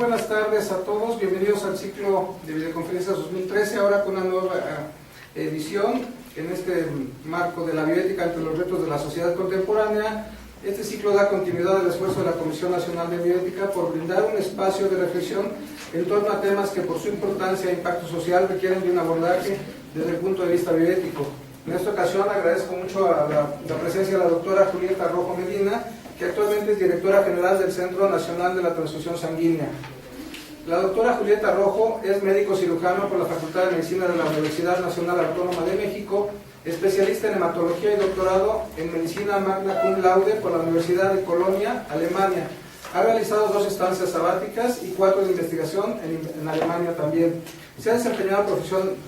Buenas tardes a todos, bienvenidos al ciclo de videoconferencias 2013, ahora con una nueva edición en este marco de la bioética ante los retos de la sociedad contemporánea. Este ciclo da continuidad al esfuerzo de la Comisión Nacional de Bioética por brindar un espacio de reflexión en torno a temas que por su importancia e impacto social requieren de un abordaje desde el punto de vista bioético. En esta ocasión agradezco mucho a la presencia de la doctora Julieta Rojo Medina, que actualmente es directora general del Centro Nacional de la Transfusión Sanguínea. La doctora Julieta Rojo es médico cirujano por la Facultad de Medicina de la Universidad Nacional Autónoma de México, especialista en hematología y doctorado en medicina magna cum laude por la Universidad de Colonia, Alemania. Ha realizado 2 estancias sabáticas y 4 de investigación en Alemania también. Se ha desempeñado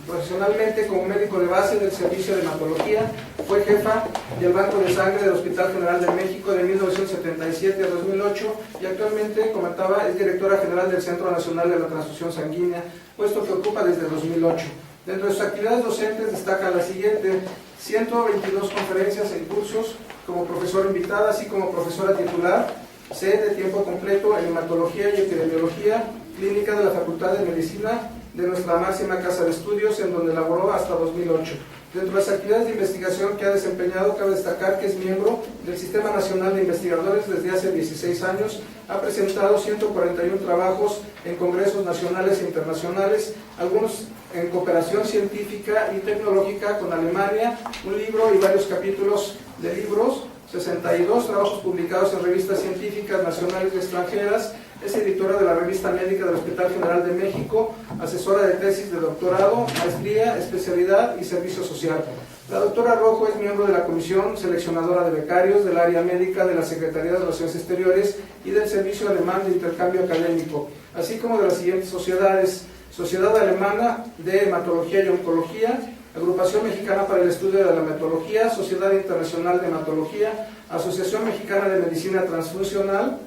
profesionalmente como médico de base del servicio de hematología, fue jefa del Banco de Sangre del Hospital General de México de 1977 a 2008 y actualmente, comentaba, es directora general del Centro Nacional de la Transfusión Sanguínea, puesto que ocupa desde 2008. Dentro de sus actividades docentes destaca la siguiente: 122 conferencias en cursos como profesora invitada, así como profesora titular, sede de tiempo completo en hematología y epidemiología clínica de la Facultad de Medicina de nuestra máxima casa de estudios, en donde laboró hasta 2008. Dentro de las actividades de investigación que ha desempeñado, cabe destacar que es miembro del Sistema Nacional de Investigadores desde hace 16 años, ha presentado 141 trabajos en congresos nacionales e internacionales, algunos en cooperación científica y tecnológica con Alemania, un libro y varios capítulos de libros, 62 trabajos publicados en revistas científicas nacionales y extranjeras. Es editora de la revista médica del Hospital General de México, asesora de tesis de doctorado, maestría, especialidad y servicio social. La doctora Rojo es miembro de la Comisión Seleccionadora de Becarios del área médica de la Secretaría de Relaciones Exteriores y del Servicio Alemán de Intercambio Académico, así como de las siguientes sociedades: Sociedad Alemana de Hematología y Oncología, Agrupación Mexicana para el Estudio de la Hematología, Sociedad Internacional de Hematología, Asociación Mexicana de Medicina Transfusional,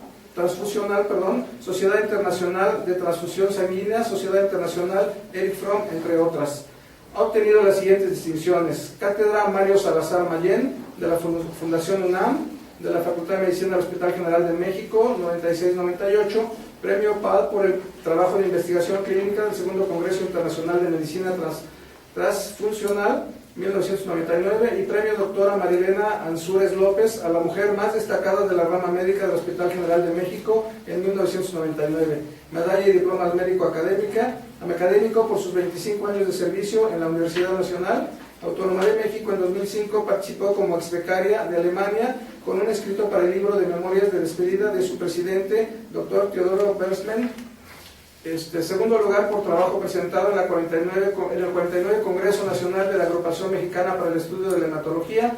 Sociedad Internacional de Transfusión Sanguínea, Sociedad Internacional Erich Fromm, entre otras. Ha obtenido las siguientes distinciones: Cátedra Mario Salazar Mayén, de la Fundación UNAM, de la Facultad de Medicina del Hospital General de México, 96-98, Premio PAD por el trabajo de investigación clínica del Segundo Congreso Internacional de Medicina Transfuncional, 1999, y Premio Doctora Marilena Ansúrez López a la mujer más destacada de la rama médica del Hospital General de México en 1999. Medalla y diploma académico por sus 25 años de servicio en la Universidad Nacional Autónoma de México. En 2005 participó como exbecaria de Alemania con un escrito para el libro de memorias de despedida de su presidente, Dr. Teodoro Bersmen. Segundo lugar por trabajo presentado en el 49 Congreso Nacional de la Agrupación Mexicana para el Estudio de la Hematología.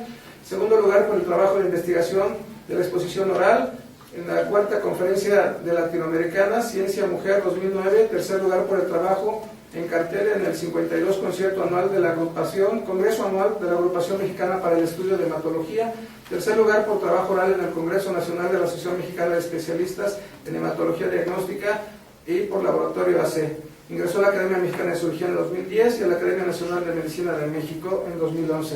Segundo lugar por el trabajo de investigación de la exposición oral en la 4ª Conferencia de Latinoamericana Ciencia Mujer 2009. Tercer lugar por el trabajo en cartel en el 52 Concierto Anual de la Congreso Anual de la Agrupación Mexicana para el Estudio de Hematología. Tercer lugar por trabajo oral en el Congreso Nacional de la Asociación Mexicana de Especialistas en Hematología Diagnóstica y por Laboratorio AC. Ingresó a la Academia Mexicana de Cirugía en 2010 y a la Academia Nacional de Medicina de México en 2011.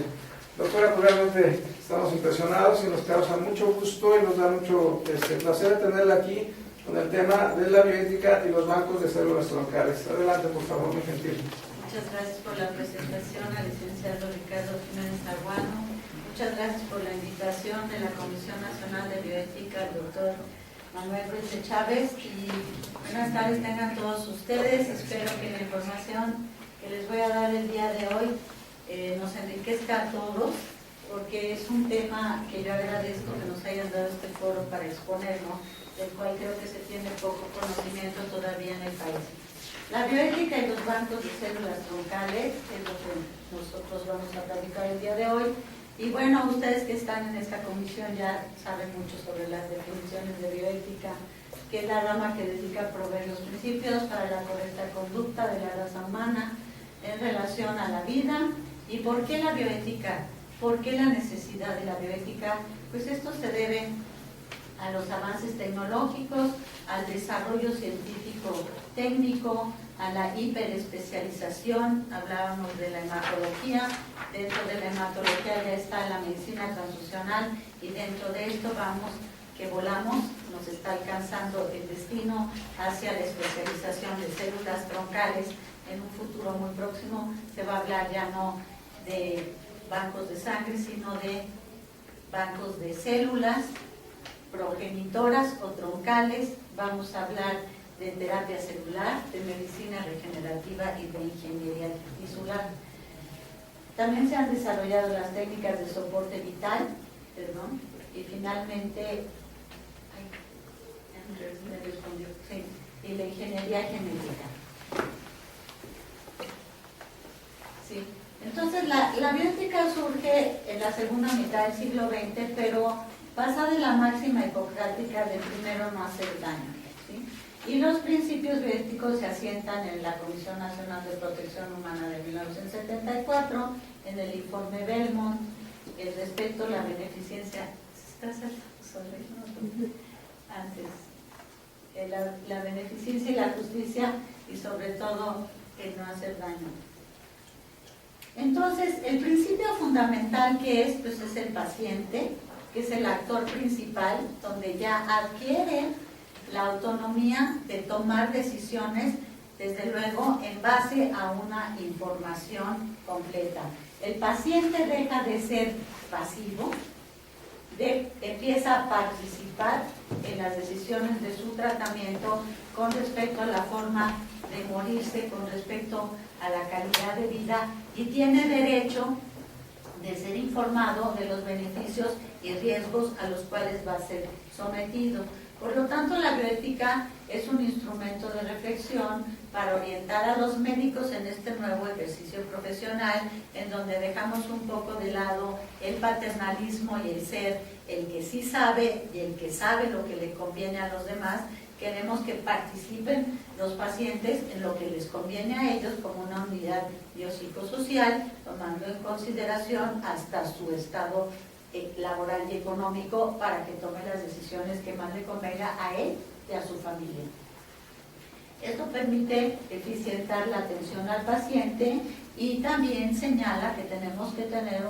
Doctora, realmente estamos impresionados y nos causa mucho gusto y nos da mucho placer tenerla aquí con el tema de la bioética y los bancos de células troncales. Adelante, por favor, muy gentil. Muchas gracias por la presentación al licenciado Ricardo Jiménez Arguano. Muchas gracias por la invitación de la Comisión Nacional de Bioética, el doctor Manuel Ruiz de Chávez, y buenas tardes tengan todos ustedes. Espero que la información que les voy a dar el día de hoy nos enriquezca a todos, porque es un tema que yo agradezco que nos hayan dado este foro para exponer, ¿no?, del cual creo que se tiene poco conocimiento todavía en el país. La bioética y los bancos de células troncales es lo que nosotros vamos a platicar el día de hoy. Y bueno, ustedes que están en esta comisión ya saben mucho sobre las definiciones de bioética, que es la rama que dedica a proveer los principios para la correcta conducta de la raza humana en relación a la vida. ¿Y por qué la bioética? ¿Por qué la necesidad de la bioética? Pues esto se debe a los avances tecnológicos, al desarrollo científico técnico, a la hiperespecialización. Hablábamos de la hematología, dentro de la hematología ya está la medicina transfusional y dentro de esto vamos que volamos nos está alcanzando el destino hacia la especialización de células troncales. En un futuro muy próximo se va a hablar ya no de bancos de sangre, sino de bancos de células progenitoras o troncales. Vamos a hablar de terapia celular, de medicina regenerativa y de ingeniería tisular. También se han desarrollado las técnicas de soporte vital, y finalmente, y la ingeniería genética. Sí. Entonces, la bioética surge en la segunda mitad del siglo XX, pero basada en la máxima hipocrática de primero no hacer daño. ¿Sí? Y los principios bioéticos se asientan en la Comisión Nacional de Protección Humana de 1974, en el informe Belmont, el respeto, la beneficencia, la beneficencia y la justicia, y sobre todo el no hacer daño. Entonces, el principio fundamental que es, pues es el paciente, que es el actor principal, donde ya adquiere la autonomía de tomar decisiones, desde luego, en base a una información completa. El paciente deja de ser pasivo, empieza a participar en las decisiones de su tratamiento con respecto a la forma de morirse, con respecto a la calidad de vida, y tiene derecho de ser informado de los beneficios y riesgos a los cuales va a ser sometido. Por lo tanto, la bioética es un instrumento de reflexión para orientar a los médicos en este nuevo ejercicio profesional, en donde dejamos un poco de lado el paternalismo y el ser el que sí sabe y el que sabe lo que le conviene a los demás. Queremos que participen los pacientes en lo que les conviene a ellos como una unidad biopsicosocial, tomando en consideración hasta su estado laboral y económico, para que tome las decisiones que más le convenga a él y a su familia. Esto permite eficientar la atención al paciente y también señala que tenemos que tener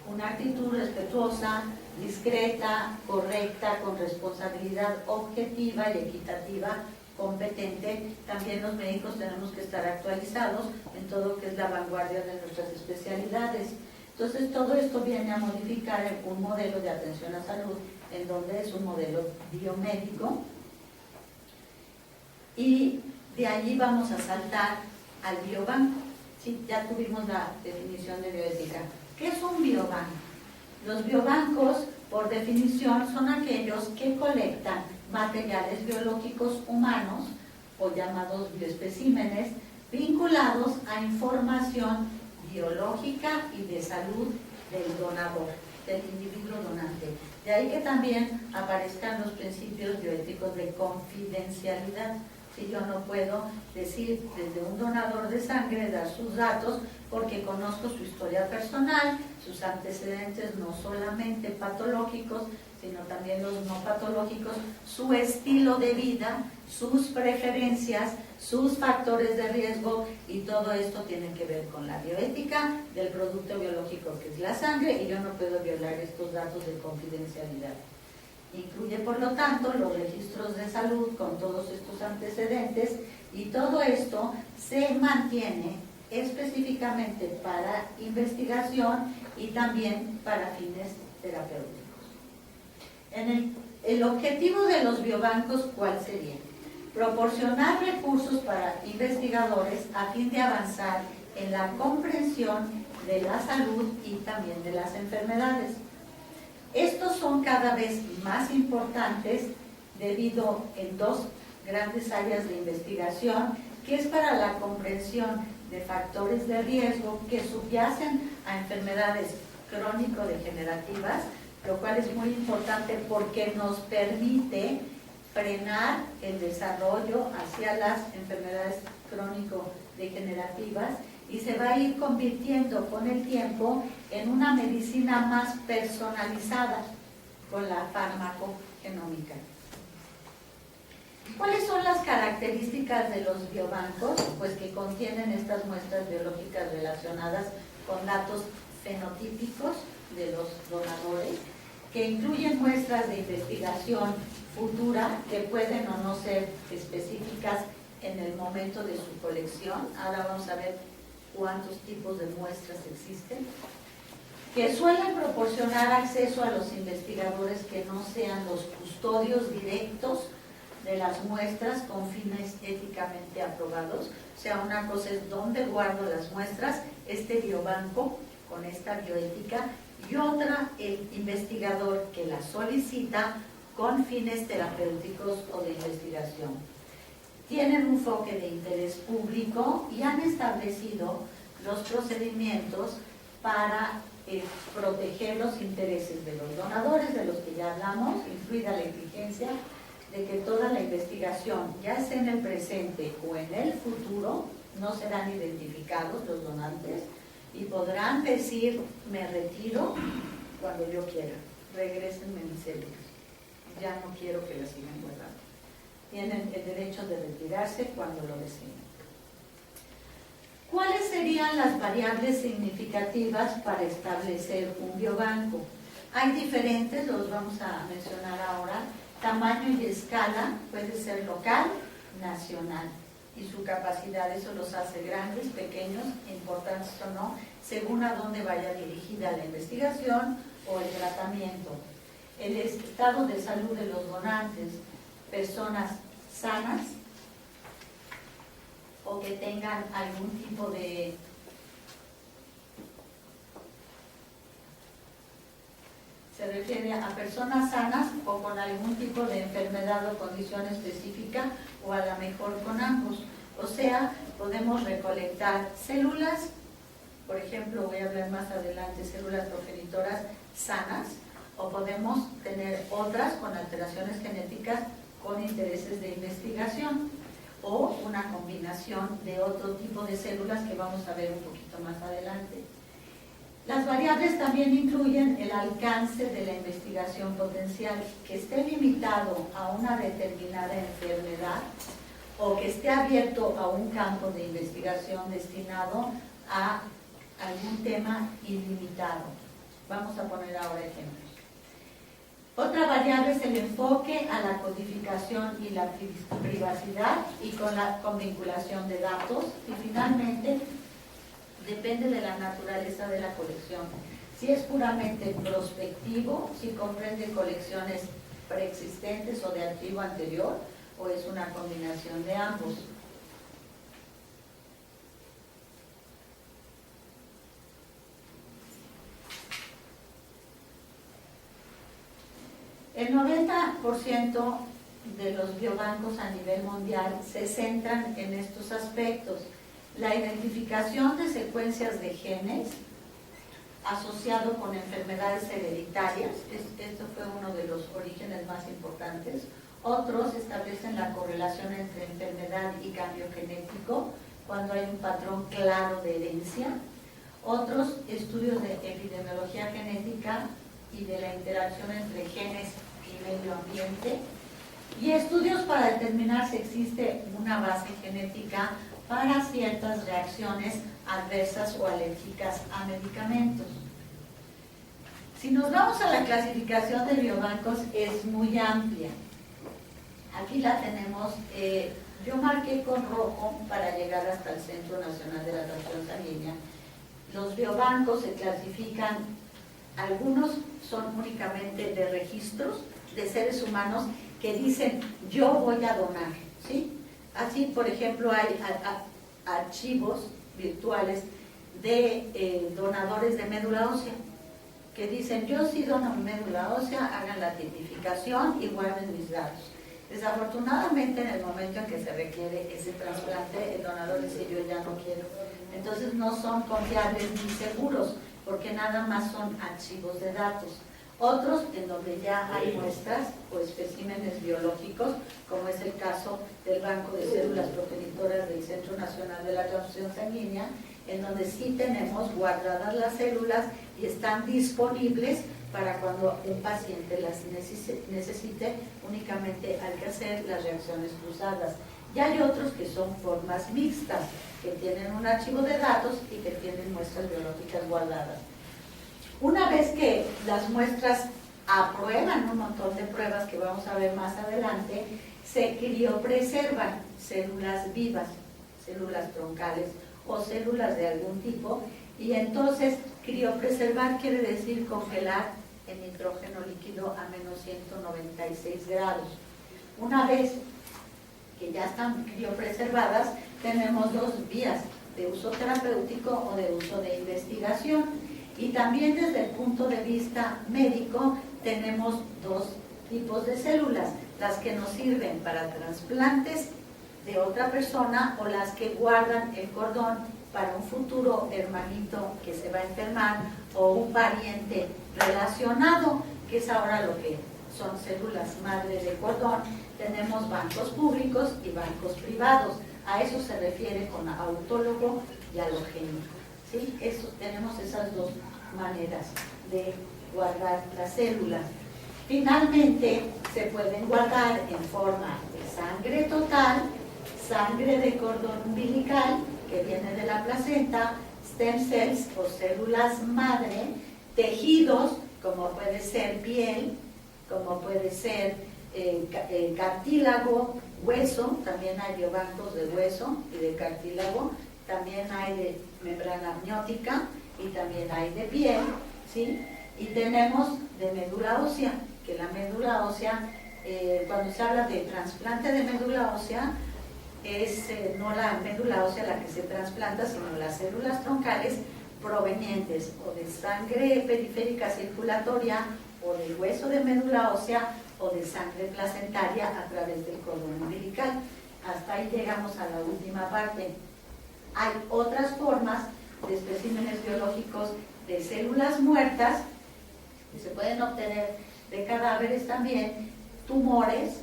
una actitud respetuosa, discreta, correcta, con responsabilidad objetiva y equitativa, competente. También los médicos tenemos que estar actualizados en todo lo que es la vanguardia de nuestras especialidades. Entonces, todo esto viene a modificar un modelo de atención a salud, en donde es un modelo biomédico, y de allí vamos a saltar al biobanco. Sí, ya tuvimos la definición de bioética. ¿Qué es un biobanco? Los biobancos, por definición, son aquellos que colectan materiales biológicos humanos, o llamados bioespecímenes, vinculados a información biológica y de salud del donador, del individuo donante. De ahí que también aparezcan los principios bioéticos de confidencialidad. Si yo no puedo decir desde un donador de sangre, dar sus datos, porque conozco su historia personal, sus antecedentes no solamente patológicos, sino también los no patológicos, su estilo de vida, sus preferencias, sus factores de riesgo, y todo esto tiene que ver con la bioética del producto biológico que es la sangre, y yo no puedo violar estos datos de confidencialidad. Incluye, por lo tanto, los registros de salud con todos estos antecedentes, y todo esto se mantiene específicamente para investigación y también para fines terapéuticos. El objetivo de los biobancos, ¿cuál sería? Proporcionar recursos para investigadores a fin de avanzar en la comprensión de la salud y también de las enfermedades. Estos son cada vez más importantes debido en dos grandes áreas de investigación, que es para la comprensión de factores de riesgo que subyacen a enfermedades crónico-degenerativas, lo cual es muy importante porque nos permite frenar el desarrollo hacia las enfermedades crónico-degenerativas, y se va a ir convirtiendo con el tiempo en una medicina más personalizada con la farmacogenómica. ¿Cuáles son las características de los biobancos? Pues que contienen estas muestras biológicas relacionadas con datos fenotípicos de los donadores, que incluyen muestras de investigación futura que pueden o no ser específicas en el momento de su colección. Ahora vamos a ver cuántos tipos de muestras existen, que suelen proporcionar acceso a los investigadores que no sean los custodios directos de las muestras con fines éticamente aprobados. O sea, una cosa es dónde guardo las muestras, este biobanco con esta bioética, y otra el investigador que las solicita con fines terapéuticos o de investigación. Tienen un enfoque de interés público y han establecido los procedimientos para proteger los intereses de los donadores, de los que ya hablamos, incluida la exigencia de que toda la investigación, ya sea en el presente o en el futuro, no serán identificados los donantes y podrán decir, me retiro cuando yo quiera, regrésenme mis células, ya no quiero que las sigan guardando. Tienen el derecho de retirarse cuando lo deseen. ¿Cuáles serían las variables significativas para establecer un biobanco? Hay diferentes, los vamos a mencionar ahora. Tamaño y escala puede ser local, nacional, y su capacidad, eso los hace grandes, pequeños, importantes o no, según a dónde vaya dirigida la investigación o el tratamiento. El estado de salud de los donantes, personas sanas o que tengan algún tipo de se refiere a personas sanas o con algún tipo de enfermedad o condición específica, o a lo mejor con ambos. O sea, podemos recolectar células, por ejemplo, voy a hablar más adelante, células progenitoras sanas, o podemos tener otras con alteraciones genéticas con intereses de investigación, o una combinación de otro tipo de células que vamos a ver un poquito más adelante. Las variables también incluyen el alcance de la investigación potencial, que esté limitado a una determinada enfermedad o que esté abierto a un campo de investigación destinado a algún tema ilimitado. Vamos a poner ahora ejemplos. Otra variable es el enfoque a la codificación y la privacidad y con vinculación de datos, y finalmente depende de la naturaleza de la colección. Si es puramente prospectivo, si comprende colecciones preexistentes o de archivo anterior, o es una combinación de ambos. El 90% de los biobancos a nivel mundial se centran en estos aspectos: la identificación de secuencias de genes asociado con enfermedades hereditarias, esto fue uno de los orígenes más importantes. Otros establecen la correlación entre enfermedad y cambio genético cuando hay un patrón claro de herencia. Otros estudios de epidemiología genética y de la interacción entre genes y medio ambiente, y estudios para determinar si existe una base genética para ciertas reacciones adversas o alérgicas a medicamentos. Si nos vamos a la clasificación de biobancos, es muy amplia. Aquí la tenemos, yo marqué con rojo para llegar hasta el Centro Nacional de la Transfusión Sanguínea. Los biobancos se clasifican, algunos son únicamente de registros de seres humanos que dicen yo voy a donar, ¿sí? Así, por ejemplo, hay archivos virtuales de donadores de médula ósea que dicen yo sí dono mi médula ósea, hagan la tipificación y guarden mis datos. Desafortunadamente, en el momento en que se requiere ese trasplante, el donador dice yo ya no quiero. Entonces no son confiables ni seguros, porque nada más son archivos de datos. Otros en donde ya hay muestras o especímenes biológicos, como es el caso del Banco de Células Progenitoras del Centro Nacional de la Transfusión Sanguínea, en donde sí tenemos guardadas las células y están disponibles para cuando un paciente las necesite, únicamente hay que hacer las reacciones cruzadas. Y hay otros que son formas mixtas, que tienen un archivo de datos y que tienen muestras biológicas guardadas. Una vez que las muestras aprueban un montón de pruebas que vamos a ver más adelante, se criopreservan células vivas, células troncales o células de algún tipo, y entonces criopreservar quiere decir congelar en nitrógeno líquido a menos 196 grados. Una vez que ya están criopreservadas, tenemos dos vías, de uso terapéutico o de uso de investigación. Y también desde el punto de vista médico tenemos dos tipos de células, las que nos sirven para trasplantes de otra persona o las que guardan el cordón para un futuro hermanito que se va a enfermar o un pariente relacionado, que es ahora lo que son células madre de cordón. Tenemos bancos públicos y bancos privados. A eso se refiere con autólogo y alogénico. ¿Sí? Tenemos esas dos maneras de guardar las células. Finalmente, se pueden guardar en forma de sangre total, sangre de cordón umbilical, que viene de la placenta, stem cells o células madre, tejidos, como puede ser piel, como puede ser cartílago, hueso, también hay biobancos de hueso y de cartílago, también hay de membrana amniótica y también hay de piel, ¿sí? Y tenemos de médula ósea, que la médula ósea, cuando se habla de trasplante de médula ósea, es no la médula ósea la que se trasplanta, sino las células troncales provenientes o de sangre periférica circulatoria o del hueso de médula ósea o de sangre placentaria a través del cordón umbilical. Hasta ahí llegamos a la última parte. Hay otras formas de especímenes biológicos de células muertas que se pueden obtener de cadáveres también, tumores,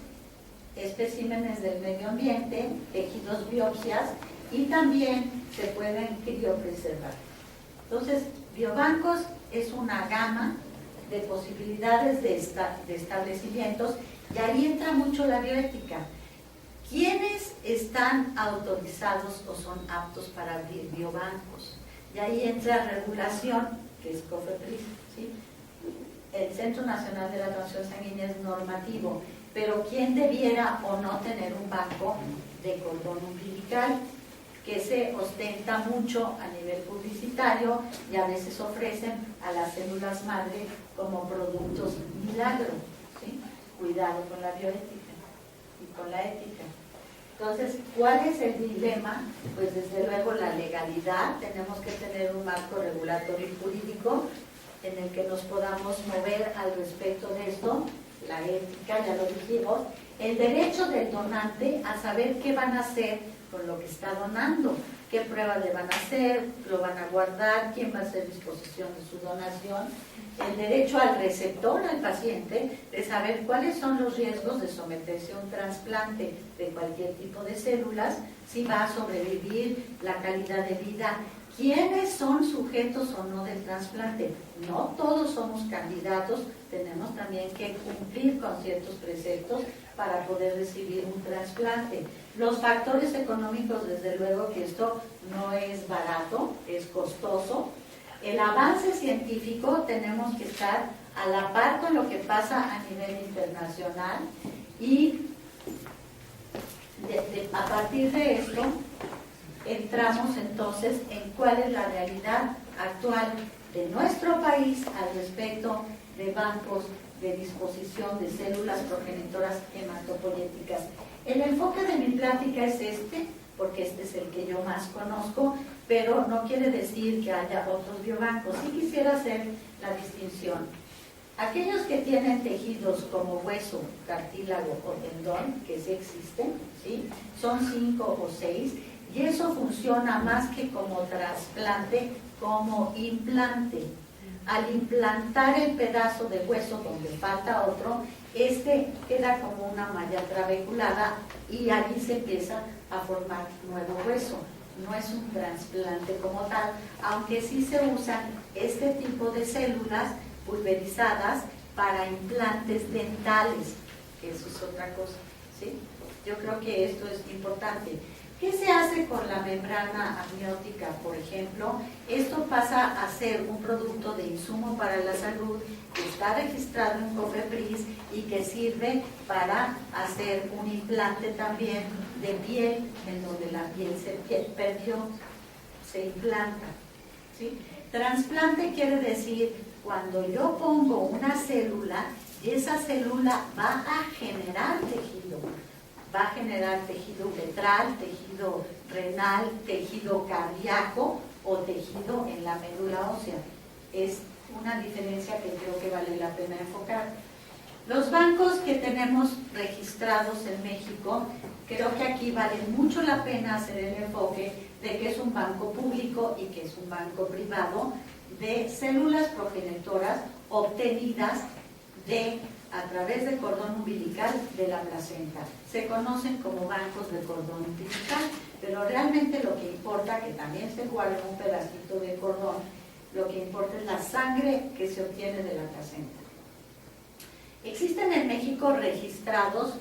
especímenes del medio ambiente, tejidos, biopsias, y también se pueden criopreservar. Entonces, biobancos es una gama de posibilidades de establecimientos, y ahí entra mucho la bioética. ¿Quiénes están autorizados o son aptos para abrir biobancos? Y ahí entra regulación, que es COFEPRIS, ¿sí? El Centro Nacional de la Transfusión Sanguínea es normativo, pero ¿quién debiera o no tener un banco de cordón umbilical? Que se ostenta mucho a nivel publicitario y a veces ofrecen a las células madre como productos milagro, ¿sí? Cuidado con la bioética y con la ética. Entonces, ¿cuál es el dilema? Pues desde luego la legalidad. Tenemos que tener un marco regulatorio y jurídico en el que nos podamos mover al respecto de esto. La ética, ya lo dijimos. El derecho del donante a saber qué van a hacer con lo que está donando, qué pruebas le van a hacer, lo van a guardar, quién va a hacer disposición de su donación. El derecho al receptor, al paciente, de saber cuáles son los riesgos de someterse a un trasplante de cualquier tipo de células, si va a sobrevivir, la calidad de vida, quiénes son sujetos o no del trasplante. No todos somos candidatos, tenemos también que cumplir con ciertos preceptos para poder recibir un trasplante. Los factores económicos, desde luego que esto no es barato, es costoso. El avance científico, tenemos que estar a la par con lo que pasa a nivel internacional, y a partir de esto entramos entonces en cuál es la realidad actual de nuestro país al respecto de bancos de disposición de células progenitoras hematopoyéticas. El enfoque de mi plática es este, porque este es el que yo más conozco, pero no quiere decir que haya otros biobancos. Sí quisiera hacer la distinción. Aquellos que tienen tejidos como hueso, cartílago o tendón, que sí existen, ¿sí? Son 5 o 6, y eso funciona más que como trasplante, como implante. Al implantar el pedazo de hueso donde falta otro, este queda como una malla trabeculada y allí se empieza a formar nuevo hueso. No es un trasplante como tal, aunque sí se usan este tipo de células pulverizadas para implantes dentales, que eso es otra cosa, ¿sí? Yo creo que esto es importante. ¿Qué se hace con la membrana amniótica, por ejemplo? Esto pasa a ser un producto de insumo para la salud que está registrado en COFEPRIS y que sirve para hacer un implante también de piel, en donde la piel se perdió, se implanta, ¿sí? Trasplante quiere decir cuando yo pongo una célula y esa célula va a generar tejido. Va a generar tejido uretral, tejido renal, tejido cardíaco o tejido en la médula ósea. Es una diferencia que creo que vale la pena enfocar. Los bancos que tenemos registrados en México, creo que aquí vale mucho la pena hacer el enfoque de que es un banco público y que es un banco privado de células progenitoras obtenidas a través del cordón umbilical de la placenta. Se conocen como bancos de cordón umbilical, pero realmente lo que importa, que también se guarda un pedacito de cordón, lo que importa es la sangre que se obtiene de la placenta. Existen en México registrados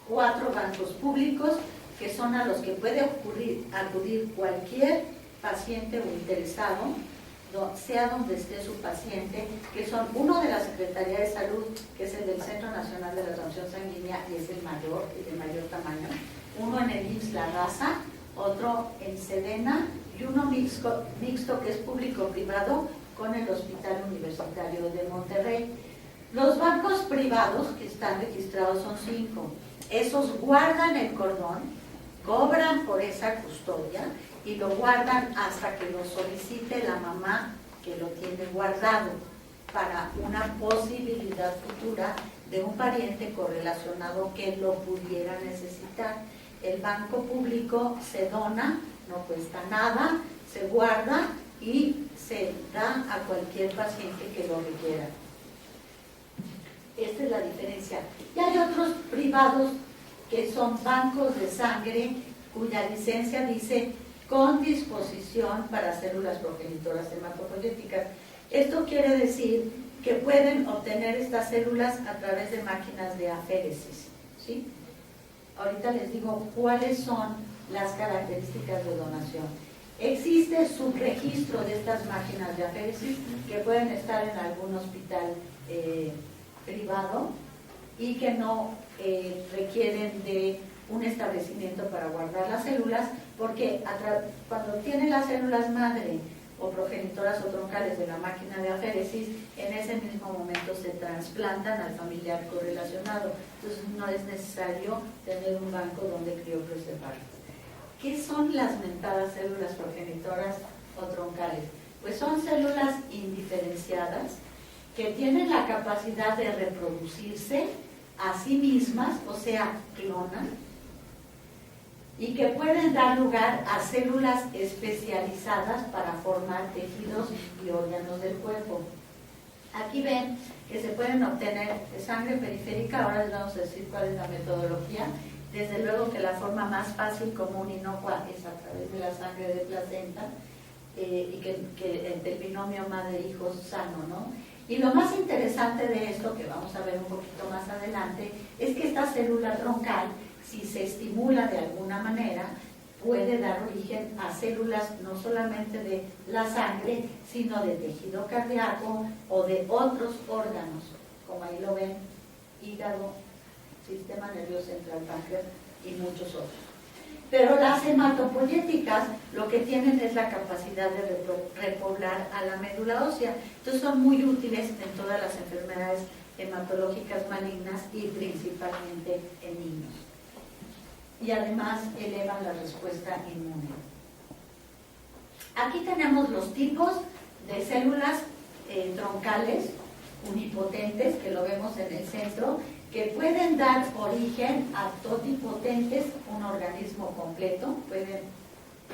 4 bancos públicos que son a los que puede acudir cualquier paciente o interesado, sea donde esté su paciente, que son uno de la Secretaría de Salud, que es el del Centro Nacional de la Transfusión Sanguínea y es el de mayor tamaño, uno en el IMSS La Raza, otro en Sedena y uno mixto que es público-privado con el Hospital Universitario de Monterrey. Los bancos privados que están registrados son 5. Esos guardan el cordón, cobran por esa custodia y lo guardan hasta que lo solicite la mamá que lo tiene guardado para una posibilidad futura de un pariente correlacionado que lo pudiera necesitar. El banco público se dona, no cuesta nada, se guarda y se da a cualquier paciente que lo requiera. Esta es la diferencia. Y hay otros privados que son bancos de sangre cuya licencia dice con disposición para células progenitoras hematopoyéticas. Esto quiere decir que pueden obtener estas células a través de máquinas de aféresis, ¿sí? Ahorita les digo cuáles son las características de donación. Existe subregistro de estas máquinas de aféresis que pueden estar en algún hospital privado y que no requieren de un establecimiento para guardar las células, porque cuando tienen las células madre o progenitoras o troncales de la máquina de aféresis, en ese mismo momento se trasplantan al familiar correlacionado. Entonces no es necesario tener un banco donde criopreservar. ¿Qué son las mentadas células progenitoras o troncales? Pues son células indiferenciadas que tienen la capacidad de reproducirse a sí mismas, o sea, clonan, y que pueden dar lugar a células especializadas para formar tejidos y órganos del cuerpo. Aquí ven que se pueden obtener de sangre periférica. Ahora les vamos a decir cuál es la metodología. Desde luego que la forma más fácil, común, inocua es a través de la sangre de placenta y que entre el binomio madre-hijo sano, ¿no? Y lo más interesante de esto, que vamos a ver un poquito más adelante, es que esta célula troncal, si se estimula de alguna manera, puede dar origen a células no solamente de la sangre, sino de tejido cardíaco o de otros órganos, como ahí lo ven, hígado, sistema nervioso central, páncreas y muchos otros. Pero las hematopoyéticas lo que tienen es la capacidad de repoblar a la médula ósea. Entonces son muy útiles en todas las enfermedades hematológicas malignas y principalmente en niños. Y además elevan la respuesta inmune. Aquí tenemos los tipos de células troncales unipotentes, que lo vemos en el centro, que pueden dar origen a totipotentes, un organismo completo, pueden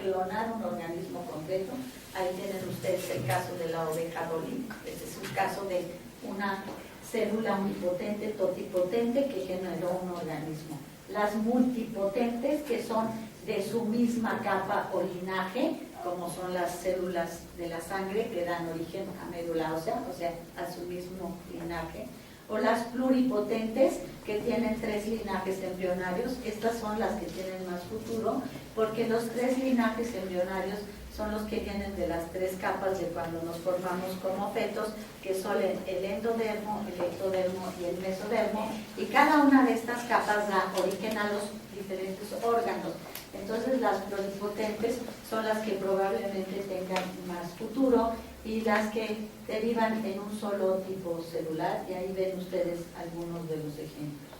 clonar un organismo completo. Ahí tienen ustedes el caso de la oveja Dolly. Este es un caso de una célula unipotente, totipotente, que generó un organismo. Las multipotentes, que son de su misma capa o linaje, como son las células de la sangre que dan origen a médula ósea, o sea, a su mismo linaje. o las pluripotentes, que tienen 3 linajes embrionarios. Estas son las que tienen más futuro, porque los 3 linajes embrionarios son los que vienen de las 3 capas de cuando nos formamos como fetos, que son el endodermo, el ectodermo y el mesodermo, y cada una de estas capas da origen a los diferentes órganos. Entonces las pluripotentes son las que probablemente tengan más futuro y las que derivan en un solo tipo celular, y ahí ven ustedes algunos de los ejemplos.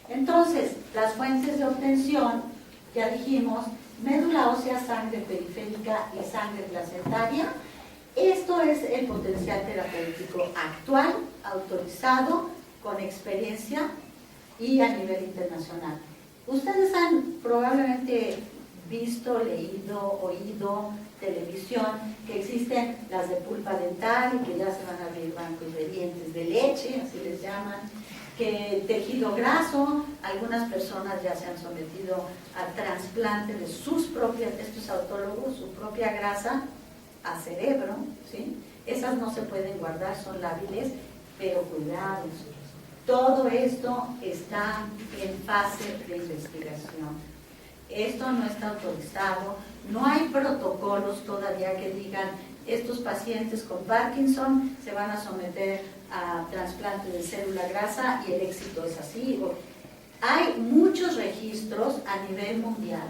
Entonces, las fuentes de obtención, ya dijimos, médula ósea, sangre periférica y sangre placentaria. Esto es el potencial terapéutico actual, autorizado, con experiencia y a nivel internacional. Ustedes han probablemente visto, leído, oído, televisión, que existen las de pulpa dental y que ya se van a abrir bancos de dientes de leche, así les llaman, que tejido graso, algunas personas ya se han sometido al trasplante de sus propias, estos autólogos, su propia grasa a cerebro, ¿sí? Esas no se pueden guardar, son lábiles, pero cuidados. Todo esto está en fase de investigación. Esto no está autorizado, no hay protocolos todavía que digan estos pacientes con Parkinson se van a someter a trasplante de célula grasa y el éxito es así. Hay muchos registros a nivel mundial.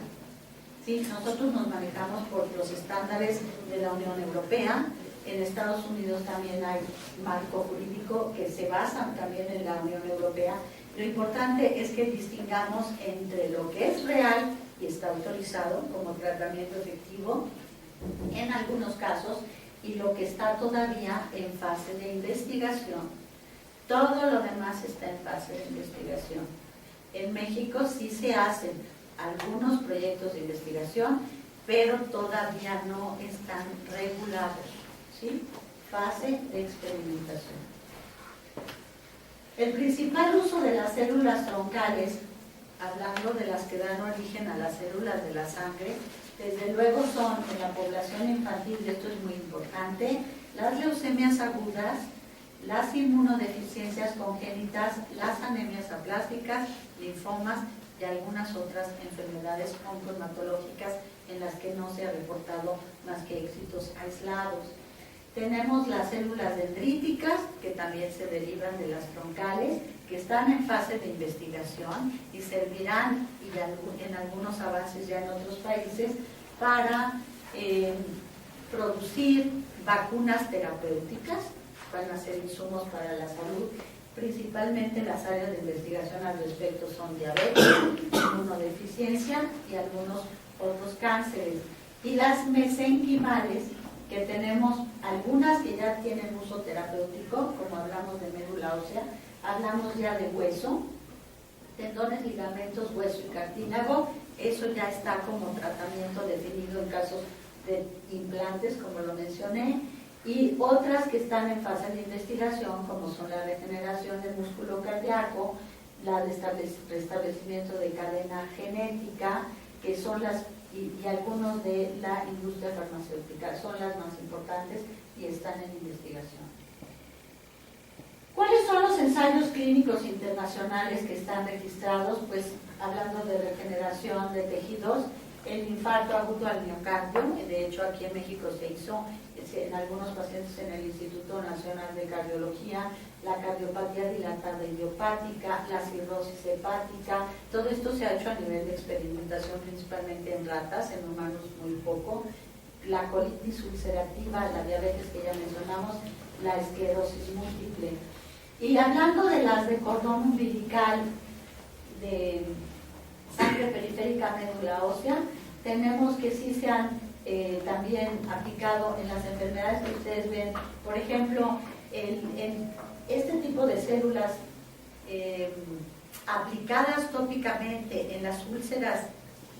¿Sí? Nosotros nos manejamos por los estándares de la Unión Europea. En Estados Unidos también hay marco jurídico que se basa también en la Unión Europea. Lo importante es que distingamos entre lo que es real y está autorizado como tratamiento efectivo en algunos casos y lo que está todavía en fase de investigación. Todo lo demás está en fase de investigación. En México sí se hacen algunos proyectos de investigación, pero todavía no están regulados, ¿sí? Fase de experimentación. El principal uso de las células troncales, hablando de las que dan origen a las células de la sangre, desde luego son en la población infantil, y esto es muy importante, las leucemias agudas, las inmunodeficiencias congénitas, las anemias aplásticas, linfomas y algunas otras enfermedades oncohematológicas en las que no se ha reportado más que éxitos aislados. Tenemos las células dendríticas, que también se derivan de las troncales, que están en fase de investigación y servirán, y en algunos avances ya en otros países, para producir vacunas terapéuticas, van a ser insumos para la salud. Principalmente las áreas de investigación al respecto son diabetes, inmunodeficiencia y algunos otros cánceres. Y las mesenquimales, que tenemos algunas que ya tienen uso terapéutico, como hablamos de médula ósea, hablamos ya de hueso, tendones, ligamentos, hueso y cartílago. Eso ya está como tratamiento definido en casos de implantes, como lo mencioné, y otras que están en fase de investigación, como son la regeneración del músculo cardíaco, el restablecimiento de cadena genética, que son las, y algunos de la industria farmacéutica, son las más importantes y están en investigación. ¿Cuáles son los ensayos clínicos internacionales que están registrados? Pues hablando de regeneración de tejidos, el infarto agudo al miocardio, de hecho aquí en México se hizo en algunos pacientes en el Instituto Nacional de Cardiología, la cardiopatía dilatada idiopática, la cirrosis hepática, todo esto se ha hecho a nivel de experimentación principalmente en ratas, en humanos muy poco, la colitis ulcerativa, la diabetes que ya mencionamos, la esclerosis múltiple. Y hablando de las de cordón umbilical, de sangre periférica, médula ósea, tenemos que sí se han también aplicado en las enfermedades que ustedes ven. Por ejemplo, en este tipo de células aplicadas tópicamente en las úlceras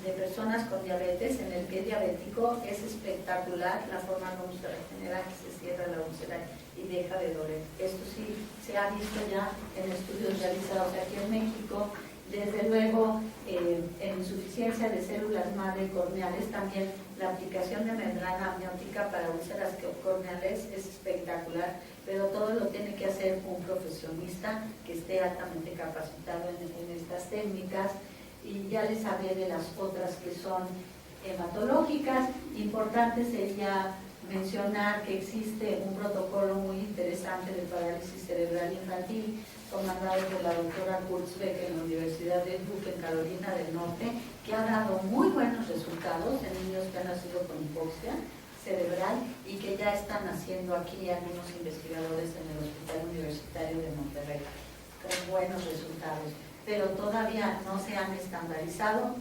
de personas con diabetes, en el pie diabético, es espectacular la forma como se regenera, que se cierra la úlcera y deja de doler. Esto sí se ha visto ya en estudios realizados aquí en México Desde luego, en insuficiencia de células madre corneales, también la aplicación de membrana amniótica para úlceras corneales es espectacular, pero todo lo tiene que hacer un profesionista que esté altamente capacitado en estas técnicas. Y ya les hablé de las otras que son hematológicas. Importante sería mencionar que existe un protocolo muy interesante de parálisis cerebral infantil comandado por la doctora Kurzbeck en la Universidad de Duke en Carolina del Norte, que ha dado muy buenos resultados en niños que han nacido con hipoxia cerebral y que ya están haciendo aquí algunos investigadores en el Hospital Universitario de Monterrey con buenos resultados, pero todavía no se han estandarizado.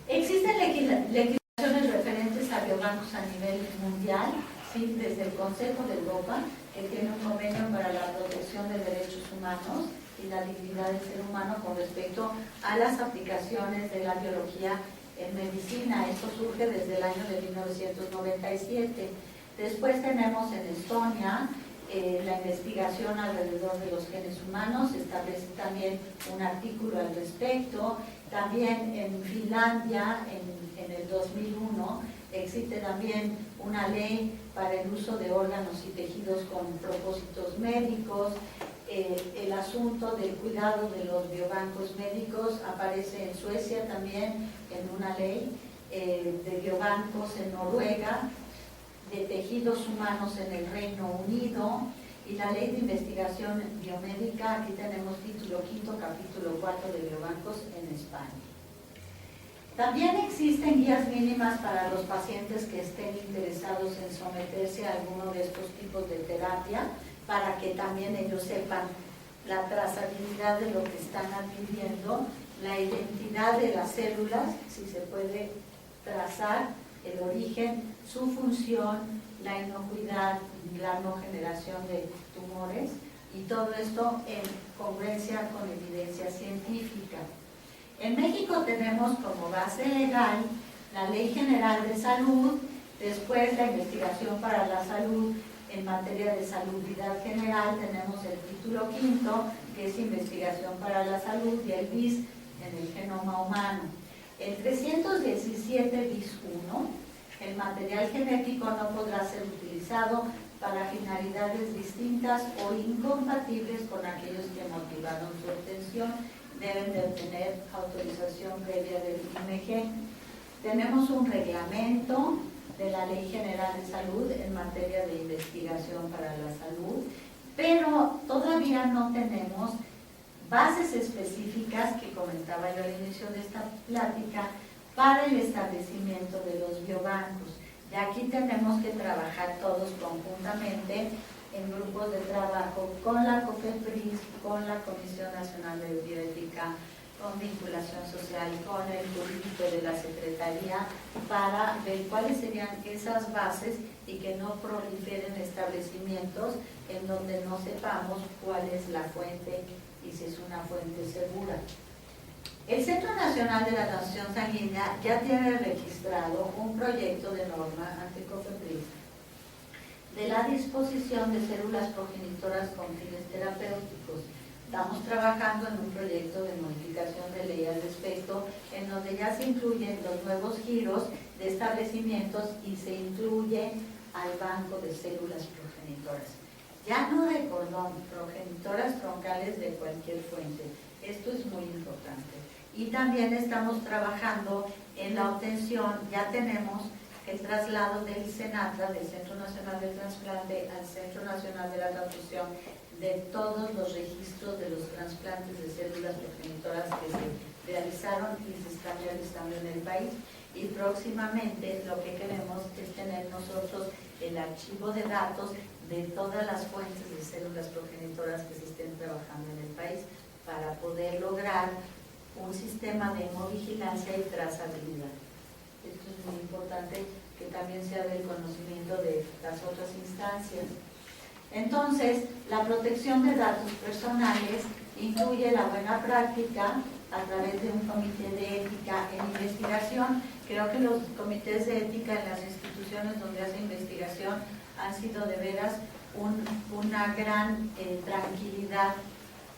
Existen legislaciones referentes a biobancos a nivel mundial, ¿sí? Desde el Consejo de Europa, que tiene un convenio para la protección de derechos humanos y la dignidad del ser humano con respecto a las aplicaciones de la biología en medicina. Esto surge desde el año de 1997. Después tenemos en Estonia la investigación alrededor de los genes humanos, establece también un artículo al respecto. También en Finlandia, en el 2001, existe también una ley para el uso de órganos y tejidos con propósitos médicos. El asunto del cuidado de los biobancos médicos aparece en Suecia también en una ley de biobancos en Noruega, de tejidos humanos en el Reino Unido, y la ley de investigación biomédica. Aquí tenemos título 5, capítulo 4 de biobancos en España. También existen guías mínimas para los pacientes que estén interesados en someterse a alguno de estos tipos de terapia, para que también ellos sepan la trazabilidad de lo que están adquiriendo, la identidad de las células, si se puede trazar el origen, su función, la inocuidad, la no generación de tumores, y todo esto en congruencia con evidencia científica. En México tenemos como base legal la Ley General de Salud, después la investigación para la salud en materia de salubridad general, tenemos el título 5, que es investigación para la salud, y el BIS en el genoma humano. El 317 bis 1, el material genético no podrá ser utilizado para finalidades distintas o incompatibles con aquellos que motivaron su obtención. Deben de obtener autorización previa del IMG. Tenemos un reglamento de la Ley General de Salud en materia de investigación para la salud, pero todavía no tenemos bases específicas, que comentaba yo al inicio de esta plática, para el establecimiento de los biobancos. Y aquí tenemos que trabajar todos conjuntamente en grupos de trabajo con la COFEPRIS, con la Comisión Nacional de Bioética, con vinculación social, con el jurídico de la Secretaría, para ver cuáles serían esas bases y que no proliferen establecimientos en donde no sepamos cuál es la fuente y si es una fuente segura. El Centro Nacional de la Donación Sanguínea ya tiene registrado un proyecto de norma ante COFEPRIS de la disposición de células progenitoras con fines terapéuticos. Estamos trabajando en un proyecto de modificación de ley al respecto, en donde ya se incluyen los nuevos giros de establecimientos y se incluye al banco de células progenitoras. Ya no de cordón, progenitoras troncales de cualquier fuente. Esto es muy importante. Y también estamos trabajando en la obtención, ya tenemos el traslado del CENATRA, del Centro Nacional del Trasplante, al Centro Nacional de la Transfusión, de todos los registros de los trasplantes de células progenitoras que se realizaron y se están realizando en el país. Y próximamente lo que queremos es tener nosotros el archivo de datos de todas las fuentes de células progenitoras que se estén trabajando en el país, para poder lograr un sistema de hemovigilancia y trazabilidad. Esto es muy importante, que también sea del conocimiento de las otras instancias. Entonces, la protección de datos personales incluye la buena práctica a través de un comité de ética en investigación. Creo que los comités de ética en las instituciones donde hace investigación han sido de veras una gran tranquilidad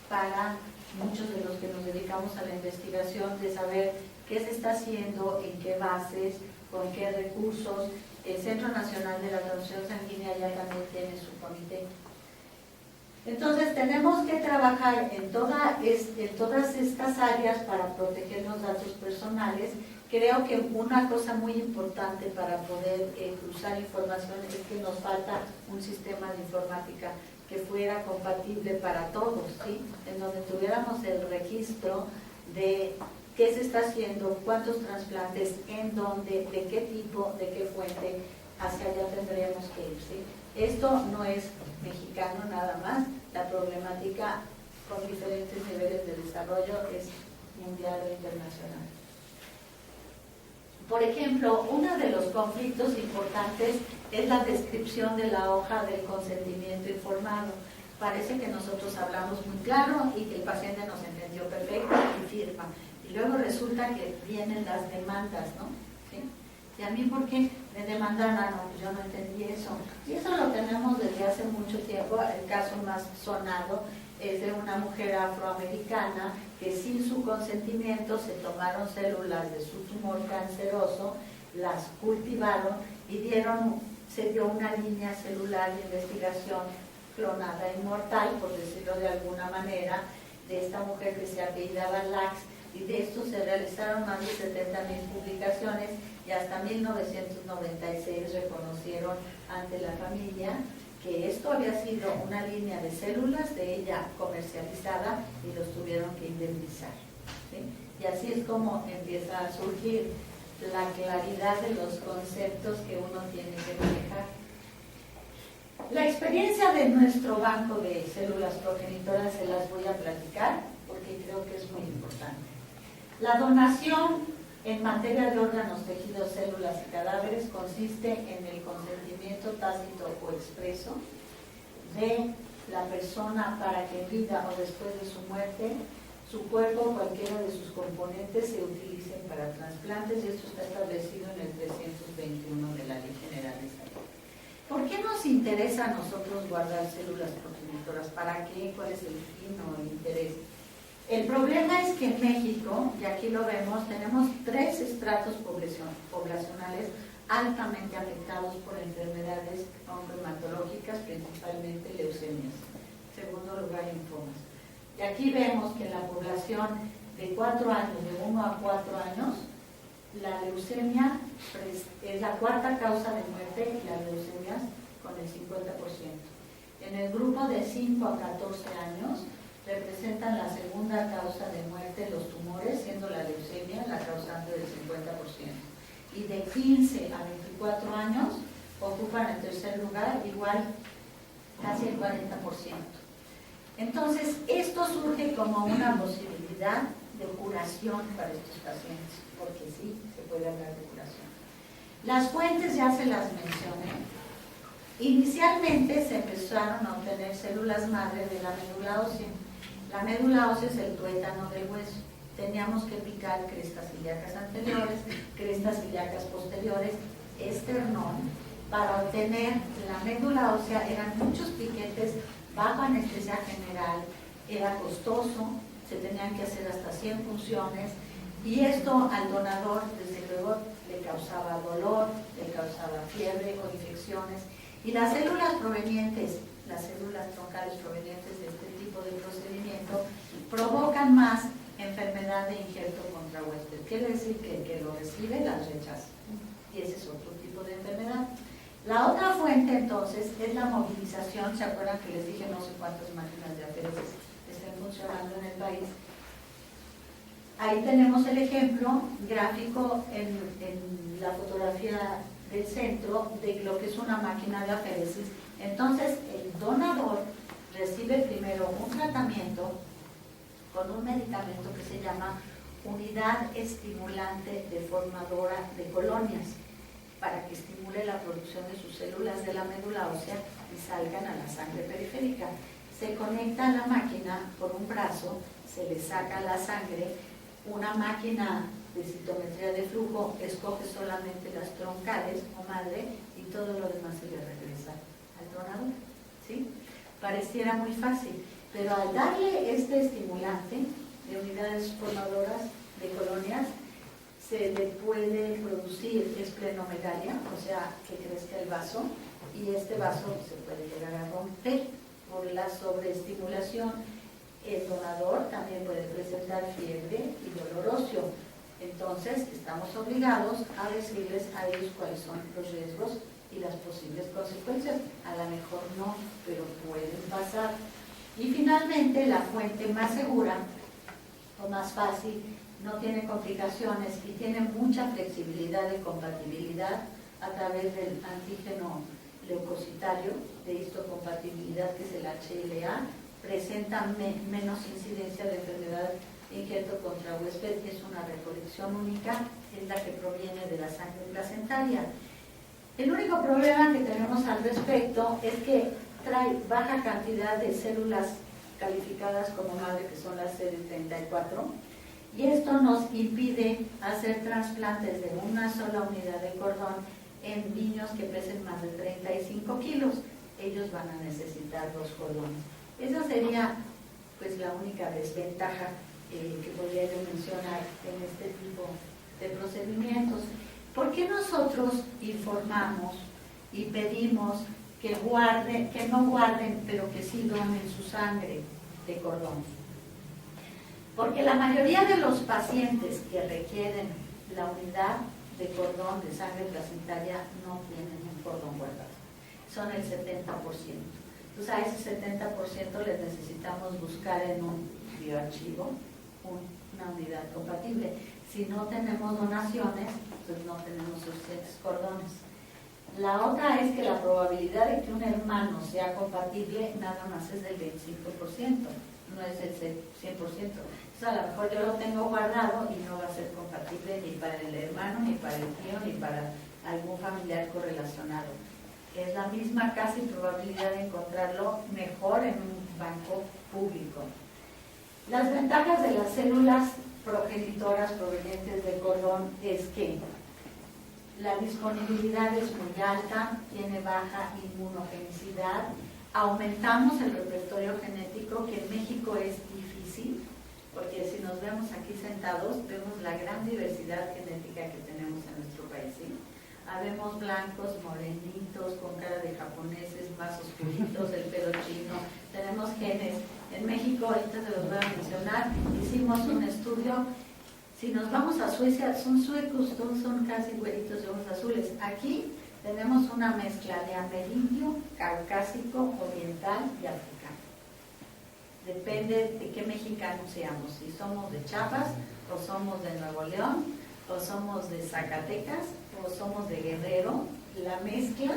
para muchos de los que nos dedicamos a la investigación, de saber qué se está haciendo, en qué bases, con qué recursos. El Centro Nacional de la Transfusión Sanguínea ya también tiene su comité. Entonces tenemos que trabajar en todas estas áreas para proteger los datos personales. Creo que una cosa muy importante para poder cruzar información es que nos falta un sistema de informática que fuera compatible para todos, ¿sí? En donde tuviéramos el registro de qué se está haciendo, cuántos trasplantes, en dónde, de qué tipo, de qué fuente, hacia allá tendríamos que ir, ¿sí? Esto no es mexicano nada más, la problemática con diferentes niveles de desarrollo es mundial e internacional. Por ejemplo, uno de los conflictos importantes es la descripción de la hoja del consentimiento informado. Parece que nosotros hablamos muy claro y que el paciente nos entendió perfecto y firma. Y luego resulta que vienen las demandas, ¿no? ¿Sí? ¿Y a mí por qué me demandan? Ah, no, pues yo no entendí eso. Y eso lo tenemos desde hace mucho tiempo. El caso más sonado es de una mujer afroamericana que sin su consentimiento se tomaron células de su tumor canceroso, las cultivaron y se dio una línea celular de investigación clonada inmortal, por decirlo de alguna manera, de esta mujer que se apellidaba Lax, y de esto se realizaron más de 70,000 publicaciones y hasta 1996 reconocieron ante la familia que esto había sido una línea de células de ella comercializada y los tuvieron que indemnizar, ¿sí? Y así es como empieza a surgir la claridad de los conceptos que uno tiene que manejar. La experiencia de nuestro banco de células progenitoras se las voy a platicar porque creo que es muy importante. La donación en materia de órganos, tejidos, células y cadáveres consiste en el consentimiento tácito o expreso de la persona para que en vida o después de su muerte su cuerpo o cualquiera de sus componentes se utilicen para trasplantes, y esto está establecido en el 321 de la Ley General de Salud. ¿Por qué nos interesa a nosotros guardar células progenitoras? ¿Para qué? ¿Cuál es el fin o el interés? El problema es que en México, y aquí lo vemos, tenemos 3 estratos poblacionales altamente afectados por enfermedades oncohematológicas, principalmente leucemias. En segundo lugar, linfomas. Y aquí vemos que en la población de 4 años, de 1 a 4 años, la leucemia es la cuarta causa de muerte, y las leucemias con el 50%. En el grupo de 5 a 14 años, representan la segunda causa de muerte los tumores, siendo la leucemia la causante del 50%. Y de 15 a 24 años ocupan el tercer lugar, igual casi el 40%. Entonces, esto surge como una posibilidad de curación para estos pacientes, porque sí, se puede hablar de curación. Las fuentes ya se las mencioné. Inicialmente se empezaron a obtener células madre de la médula ósea. La médula ósea es el tuétano del hueso. Teníamos que picar crestas ilíacas anteriores, crestas ilíacas posteriores, esternón, para obtener la médula ósea. Eran muchos piquetes bajo anestesia general, era costoso, se tenían que hacer hasta 100 funciones, y esto al donador desde luego le causaba dolor, le causaba fiebre o infecciones, y las células provenientes, las células troncales provenientes de este tipo de procedimiento provocan más enfermedad de injerto contra huésped. Quiere decir que el que lo recibe las rechaza, y ese es otro tipo de enfermedad. La otra fuente entonces es la movilización. ¿Se acuerdan que les dije no sé cuántas máquinas de aféresis estén funcionando en el país? Ahí tenemos el ejemplo gráfico en la fotografía del centro de lo que es una máquina de aféresis. Entonces el donador recibe primero un tratamiento con un medicamento que se llama unidad estimulante deformadora de colonias, para que estimule la producción de sus células de la médula ósea y salgan a la sangre periférica. Se conecta a la máquina por un brazo, se le saca la sangre, una máquina de citometría de flujo escoge solamente las troncales o madre y todo lo demás se le regresa al donador, ¿sí? Pareciera muy fácil, Pero al darle este estimulante de unidades formadoras de colonias, se le puede producir esplenomegalia, o sea, que crezca el vaso, y este vaso se puede llegar a romper por la sobreestimulación. El donador también puede presentar fiebre y dolor óseo. Entonces, estamos obligados a decirles a ellos cuáles son los riesgos y las posibles consecuencias. A lo mejor no, pero pueden pasar. Y finalmente, la fuente más segura o más fácil, no tiene complicaciones y tiene mucha flexibilidad de compatibilidad a través del antígeno leucocitario de histocompatibilidad, que es el HLA, presenta menos incidencia de enfermedad de injerto contra huésped, es una recolección única, es la que proviene de la sangre placentaria. El único problema que tenemos al respecto es que trae baja cantidad de células calificadas como madre, que son las CD34, y esto nos impide hacer trasplantes de una sola unidad de cordón en niños que pesen más de 35 kilos. Ellos van a necesitar 2 cordones. Esa sería pues la única desventaja que podría yo mencionar en este tipo de procedimientos. ¿Por qué nosotros informamos y pedimos que no guarden, pero que sí donen su sangre de cordón? Porque la mayoría de los pacientes que requieren la unidad de cordón de sangre placentaria no tienen un cordón guardado, son el 70%. Entonces a ese 70% les necesitamos buscar en un bioarchivo una unidad compatible. Si no tenemos donaciones, pues no tenemos suficientes cordones. La otra es que la probabilidad de que un hermano sea compatible nada más es del 25%, no es el 100%. Entonces a lo mejor yo lo tengo guardado y no va a ser compatible ni para el hermano, ni para el tío, ni para algún familiar correlacionado. Es la misma casi probabilidad de encontrarlo mejor en un banco público. Las ventajas de las células progenitoras provenientes de cordón es que la disponibilidad es muy alta, tiene baja inmunogenicidad, aumentamos el repertorio genético, que en México es difícil, porque si nos vemos aquí sentados, vemos la gran diversidad genética que tenemos en nuestro país, ¿sí? Habemos blancos, morenitos, con cara de japoneses, más oscuritos, el pelo chino, tenemos genes. En México, ahorita se los voy a mencionar, hicimos un estudio. Si nos vamos a Suecia, son suecos, todos son casi güeritos de ojos azules. Aquí tenemos una mezcla de amerindio, caucásico, oriental y africano. Depende de qué mexicano seamos, si somos de Chiapas, o somos de Nuevo León, o somos de Zacatecas, o somos de Guerrero. La mezcla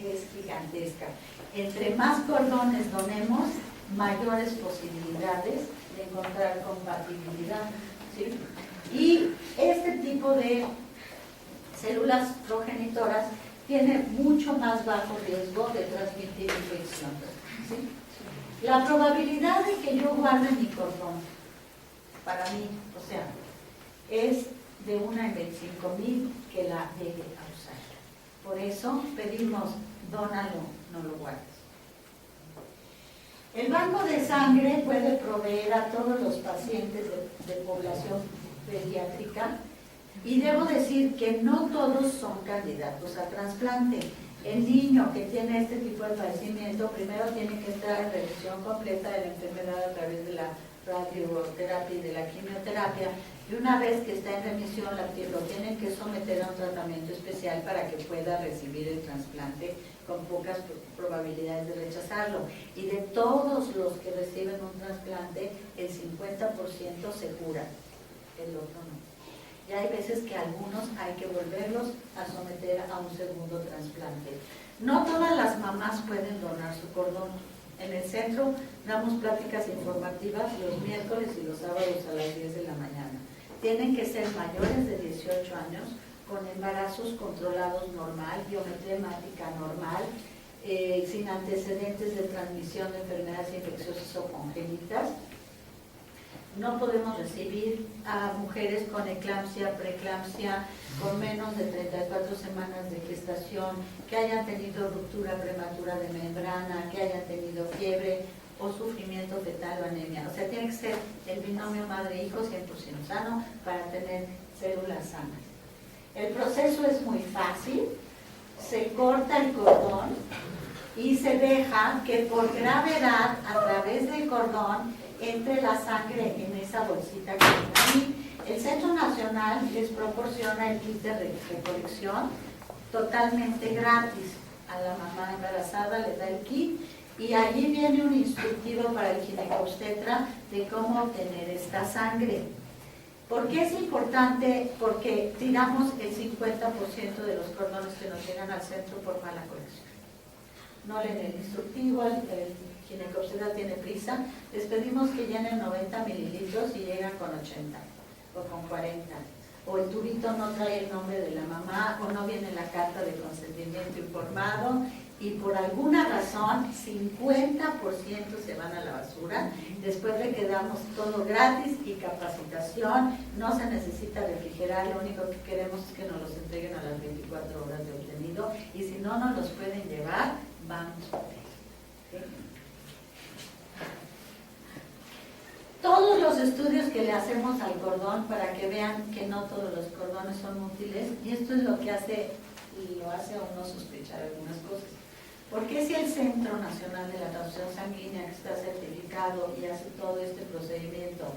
es gigantesca. Entre más cordones donemos, mayores posibilidades de encontrar compatibilidad, ¿sí? Y este tipo de células progenitoras tiene mucho más bajo riesgo de transmitir infección, ¿sí? La probabilidad de que yo guarde mi cordón, para mí, o sea, es de 1 en 25,000 que la llegue a usar. Por eso pedimos, dónalo, no lo guardes. El banco de sangre puede proveer a todos los pacientes de población pediátrica, y debo decir que no todos son candidatos a trasplante. El niño que tiene este tipo de padecimiento primero tiene que estar en revisión completa de la enfermedad a través de la radioterapia y de la quimioterapia, y una vez que está en remisión lo tienen que someter a un tratamiento especial para que pueda recibir el trasplante con pocas probabilidades de rechazarlo. Y de todos los que reciben un trasplante, el 50% se cura, el otro no. Y hay veces que algunos hay que volverlos a someter a un segundo trasplante. No todas las mamás pueden donar su cordón. En el centro damos pláticas informativas los miércoles y los sábados a las 10 de la mañana. Tienen que ser mayores de 18 años, con embarazos controlados normal, biometría hemática normal, sin antecedentes de transmisión de enfermedades infecciosas o congénitas. No podemos recibir a mujeres con eclampsia, preeclampsia, con menos de 34 semanas de gestación, que hayan tenido ruptura prematura de membrana, que hayan tenido fiebre o sufrimiento fetal o anemia. O sea, tiene que ser el binomio madre-hijo 100% sano para tener células sanas. El proceso es muy fácil, se corta el cordón y se deja que por gravedad a través del cordón entre la sangre en esa bolsita que tiene ahí. El Centro Nacional les proporciona el kit de recolección totalmente gratis. A la mamá embarazada le da el kit y allí viene un instructivo para el ginecobstetra de cómo obtener esta sangre. ¿Por qué es importante? Porque tiramos el 50% de los cordones que nos llegan al centro por mala colección. No leen el instructivo, el ginecobstetra tiene prisa, les pedimos que llenen 90 mililitros y llegan con 80 o con 40. O el tubito no trae el nombre de la mamá o no viene la carta de consentimiento informado y por alguna razón 50% se van a la basura. Después le quedamos todo gratis y capacitación, no se necesita refrigerar, lo único que queremos es que nos los entreguen a las 24 horas de obtenido y si no nos los pueden llevar, vamos por ellos. ¿Sí? Todos los estudios que le hacemos al cordón para que vean que no todos los cordones son útiles, y esto es lo que hace, y lo hace a uno sospechar algunas cosas. Porque si el Centro Nacional de la Transfusión Sanguínea, que está certificado y hace todo este procedimiento,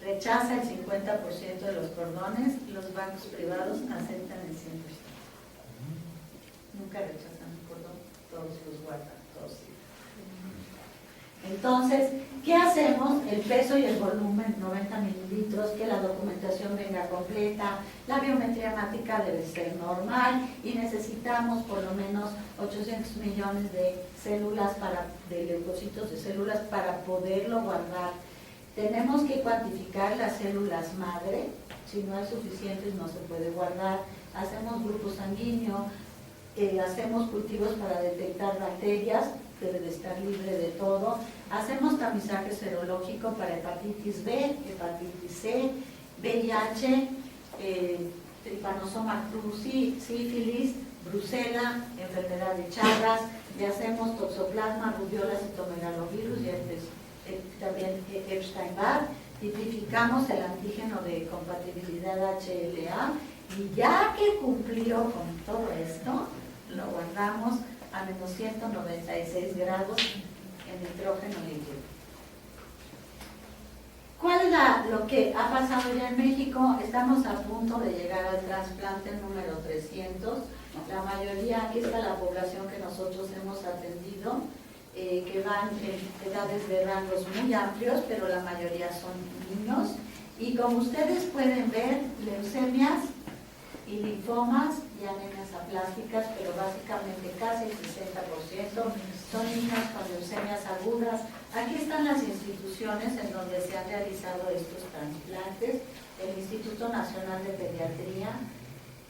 rechaza el 50% de los cordones, los bancos privados aceptan el 100%. Nunca rechazan un cordón, todos los guardan, todos. Entonces, ¿qué hacemos? El peso y el volumen, 90 mililitros, que la documentación venga completa, la biometría hemática debe ser normal y necesitamos por lo menos 800 millones de células, de leucocitos de células para poderlo guardar. Tenemos que cuantificar las células madre, si no es suficiente no se puede guardar. Hacemos grupo sanguíneo, hacemos cultivos para detectar bacterias, debe de estar libre de todo. Hacemos tamizaje serológico para hepatitis B, hepatitis C, VIH, trypanosoma cruzi, sífilis, brucela, enfermedad de Chagas, le hacemos toxoplasma, rubiola, citomegalovirus y también Epstein-Barr, tipificamos el antígeno de compatibilidad HLA y ya que cumplió con todo esto, lo guardamos a menos 196 grados en nitrógeno líquido. ¿Cuál es lo que ha pasado ya en México? Estamos a punto de llegar al trasplante número 300. La mayoría, aquí está la población que nosotros hemos atendido, que van en edades de rangos muy amplios, pero la mayoría son niños. Y como ustedes pueden ver, leucemias y linfomas y anemias aplásticas, pero básicamente casi el 60% son niños con leucemias agudas. Aquí están las instituciones en donde se han realizado estos trasplantes: el Instituto Nacional de Pediatría,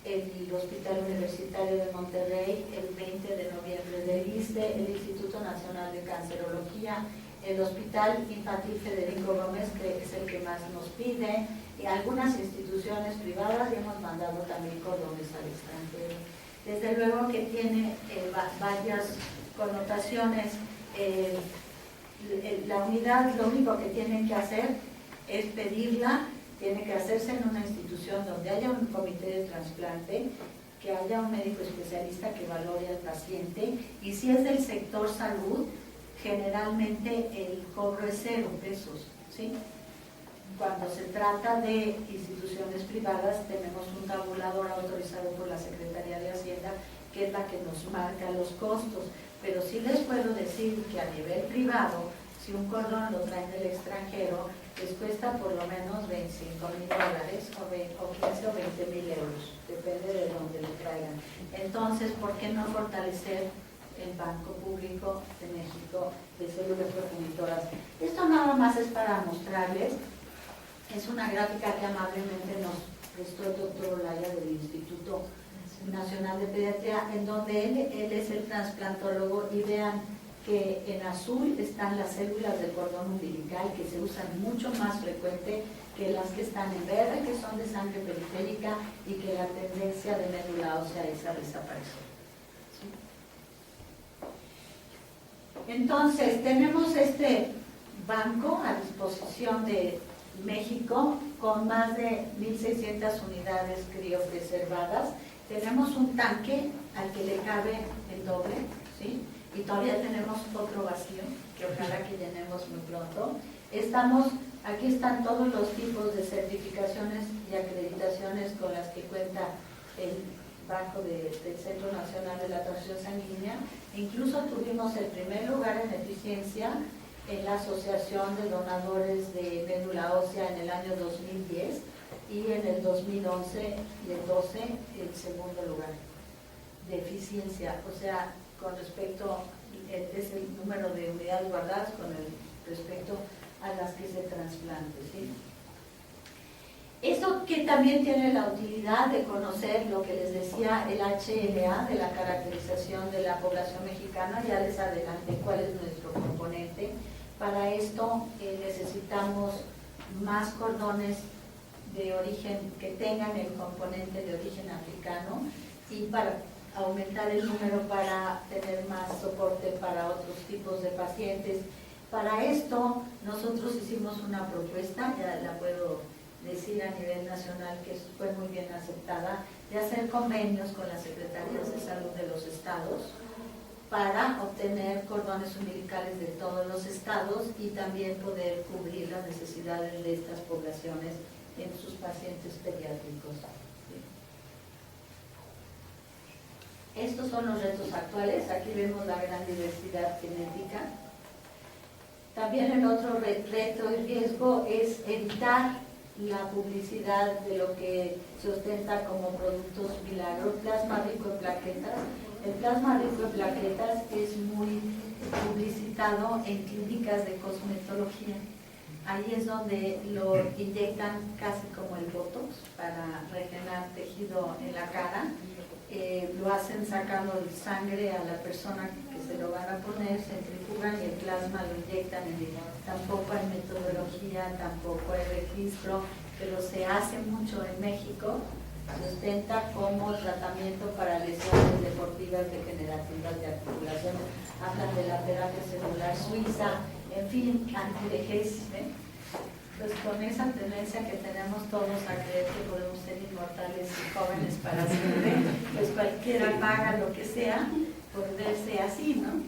el Hospital Universitario de Monterrey, el 20 de noviembre del ISSSTE, el Instituto Nacional de Cancerología, el Hospital Infantil Federico Gómez, que es el que más nos pide, y algunas instituciones privadas, y hemos mandado también cordones al extranjero. Desde luego que tiene varias connotaciones. La unidad lo único que tienen que hacer es pedirla, tiene que hacerse en una institución donde haya un comité de trasplante, que haya un médico especialista que valore al paciente, y si es del sector salud, generalmente el cobro es 0 pesos, ¿sí? Cuando se trata de instituciones privadas, tenemos un tabulador autorizado por la Secretaría de Hacienda, que es la que nos marca los costos. Pero sí les puedo decir que a nivel privado, si un cordón lo traen del extranjero, les cuesta por lo menos $25,000 o 15 o 20,000 euros, depende de dónde lo traigan. Entonces, ¿por qué no fortalecer el Banco Público de México de Células Progenitoras? Esto nada más es para mostrarles. Es una gráfica que amablemente nos prestó el doctor Olaya del Instituto Nacional de Pediatría, en donde él es el trasplantólogo, y vean que en azul están las células del cordón umbilical, que se usan mucho más frecuente que las que están en verde, que son de sangre periférica, y que la tendencia de médula ósea es a desaparecer. ¿Sí? Entonces, tenemos este banco a disposición de México con más de 1.600 unidades criopreservadas. Tenemos un tanque al que le cabe el doble, ¿sí? Y todavía tenemos otro vacío que ojalá que llenemos muy pronto. Aquí están todos los tipos de certificaciones y acreditaciones con las que cuenta el Banco del Centro Nacional de la Transfusión Sanguínea. Incluso tuvimos el primer lugar en eficiencia en la Asociación de Donadores de Médula Ósea en el año 2010 y en el 2011 y el 12 el segundo lugar de eficiencia, o sea, con respecto, es el número de unidades guardadas con respecto a las que se trasplanten, ¿sí? Eso que también tiene la utilidad de conocer lo que les decía el HLA de la caracterización de la población mexicana. Ya les adelanté cuál es nuestro componente. Para esto necesitamos más cordones de origen que tengan el componente de origen africano y para aumentar el número para tener más soporte para otros tipos de pacientes. Para esto nosotros hicimos una propuesta, ya la puedo decir a nivel nacional, que fue muy bien aceptada, de hacer convenios con las secretarías de salud de los estados para obtener cordones umbilicales de todos los estados y también poder cubrir las necesidades de estas poblaciones en sus pacientes pediátricos. Estos son los retos actuales. Aquí vemos la gran diversidad genética. También el otro reto y riesgo es evitar la publicidad de lo que se ostenta como productos milagro, plasma rico en plaquetas. El plasma rico en plaquetas es muy publicitado en clínicas de cosmetología. Ahí es donde lo inyectan casi como el botox para rellenar tejido en la cara. Lo hacen sacando sangre a la persona que se lo van a poner, centrifugan y el plasma lo inyectan. Tampoco hay metodología, tampoco hay registro, pero se hace mucho en México. Se ostenta como tratamiento para lesiones deportivas degenerativas de articulación. Hablan de la terapia celular suiza, en fin, antivejez, ¿eh? Pues con esa tendencia que tenemos todos a creer que podemos ser inmortales y jóvenes para siempre, pues cualquiera paga lo que sea por verse así, ¿no?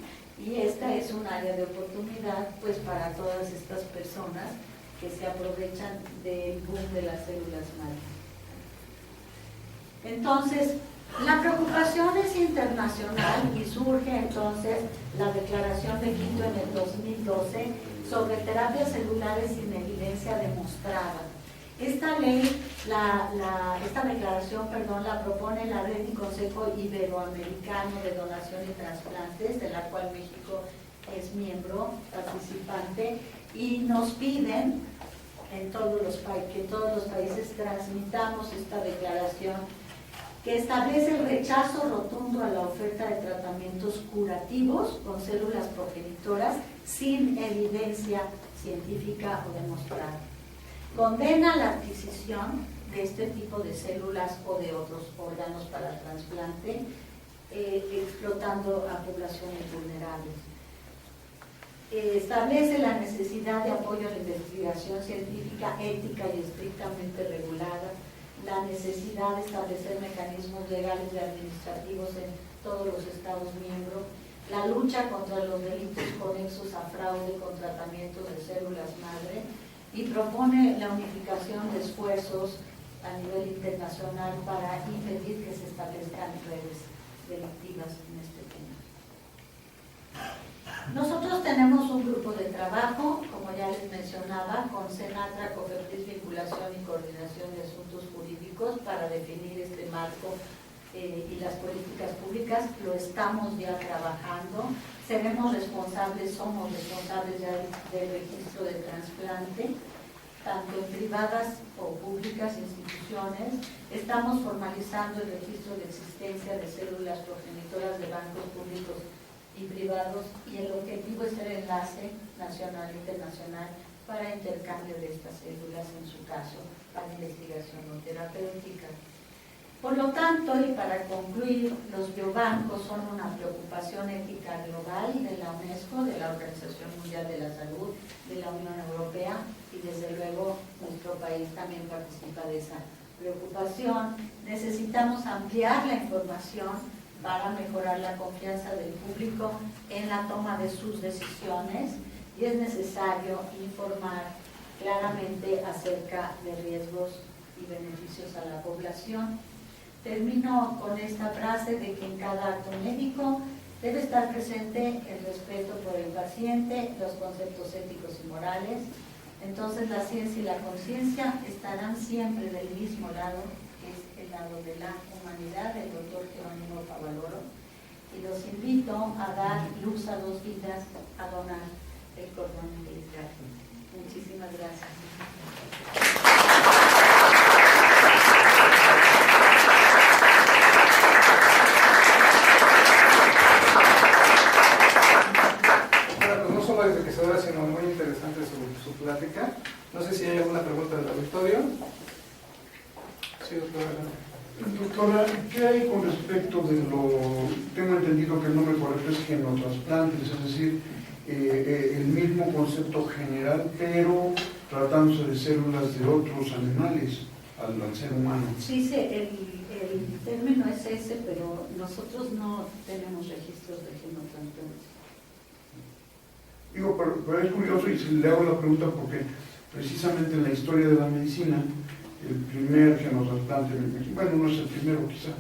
Y esta es un área de oportunidad pues para todas estas personas que se aprovechan del boom de las células madre. Entonces, la preocupación es internacional y surge entonces la declaración de Quito en el 2012 sobre terapias celulares sin evidencia demostrada. Esta ley, esta declaración, la propone la Red y Consejo Iberoamericano de Donación y Trasplantes, de la cual México es miembro, participante, y nos piden que todos los países transmitamos esta declaración que establece el rechazo rotundo a la oferta de tratamientos curativos con células progenitoras sin evidencia científica o demostrada. Condena la adquisición de este tipo de células o de otros órganos para trasplante, explotando a poblaciones vulnerables. Establece la necesidad de apoyo a la investigación científica, ética y estrictamente regulada, la necesidad de establecer mecanismos legales y administrativos en todos los Estados miembros, la lucha contra los delitos conexos a fraude con tratamientos de células madre y propone la unificación de esfuerzos a nivel internacional para impedir que se establezcan redes delictivas en este tema. Nosotros tenemos un grupo de trabajo, como ya les mencionaba, con Senatra, COFEPRIS, Vinculación y Coordinación de Asuntos Jurídicos para definir este marco y las políticas públicas. Lo estamos ya trabajando. Somos responsables ya del registro de trasplante, tanto en privadas o públicas instituciones. Estamos formalizando el registro de existencia de células progenitoras de bancos públicos y privados, y el objetivo es el enlace nacional e internacional para intercambio de estas células, en su caso, para investigación no terapéutica. Por lo tanto, y para concluir, los biobancos son una preocupación ética global de la UNESCO, de la Organización Mundial de la Salud, de la Unión Europea, y desde luego nuestro país también participa de esa preocupación. Necesitamos ampliar la información para mejorar la confianza del público en la toma de sus decisiones, y es necesario informar claramente acerca de riesgos y beneficios a la población. Termino con esta frase de que en cada acto médico debe estar presente el respeto por el paciente, los conceptos éticos y morales. Entonces la ciencia y la conciencia estarán siempre del mismo lado, que es el lado de la humanidad, del doctor Jerónimo Favaloro. Y los invito a dar luz a 2 vidas, a donar el cordón umbilical. Muchísimas gracias. Enriquecedora, sino muy interesante su plática. No sé si hay alguna pregunta del auditorio. Sí, doctora. Doctora, ¿qué hay con respecto de lo... Tengo entendido que el nombre correcto es genotrasplantes, es decir, el mismo concepto general, pero tratándose de células de otros animales al ser humano. Sí, el término es ese, pero nosotros no tenemos registros de genotrasplantes. Digo, pero es curioso y le hago la pregunta porque precisamente en la historia de la medicina, el primer genotrasplante, bueno, no es el primero quizá,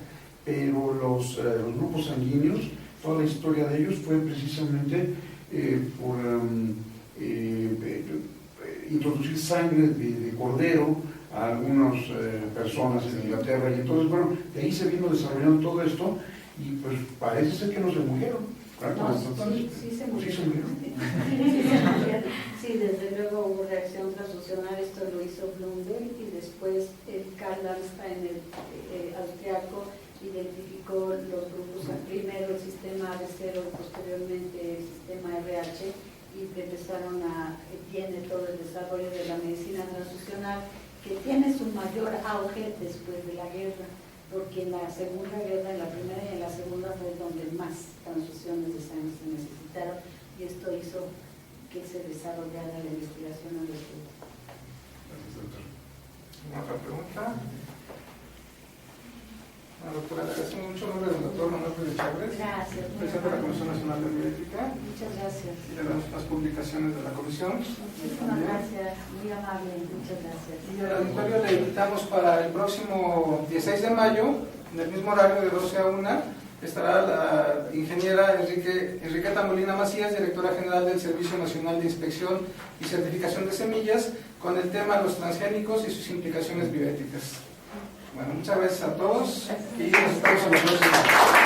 pero los grupos sanguíneos, toda la historia de ellos fue precisamente por introducir sangre de cordero a algunas personas en Inglaterra, y entonces, bueno, de ahí se vino desarrollando todo esto, y pues parece ser que no se murieron. No, sí se murieron. Sí, desde luego hubo reacción transfusional, esto lo hizo Bloomberg, y después Karl Landstein, el austriaco, identificó los grupos, primero el sistema AB0 y posteriormente el sistema RH, y viene todo el desarrollo de la medicina transfusional, que tiene su mayor auge después de la guerra, porque en la Segunda Guerra, en la primera y en la segunda, fue donde más transfusiones de sangre se necesitaron, y esto hizo que se desarrollara la investigación al respecto. Gracias, doctor. ¿Alguna otra pregunta? Doctora, le agradecemos mucho el nombre del doctor Manuel Pérez Chávez. Gracias. Presidente de la Comisión Nacional de Bioética. Muchas gracias. Y de las publicaciones de la comisión. Muchísimas gracias, muy amable, muchas gracias. Y al auditorio le invitamos para el próximo 16 de mayo, en el mismo horario de 12 a 1, estará la ingeniera Enriqueta Molina Macías, directora general del Servicio Nacional de Inspección y Certificación de Semillas, con el tema los transgénicos y sus implicaciones bioéticas. Bueno, muchas gracias a todos y nos vemos en la próxima.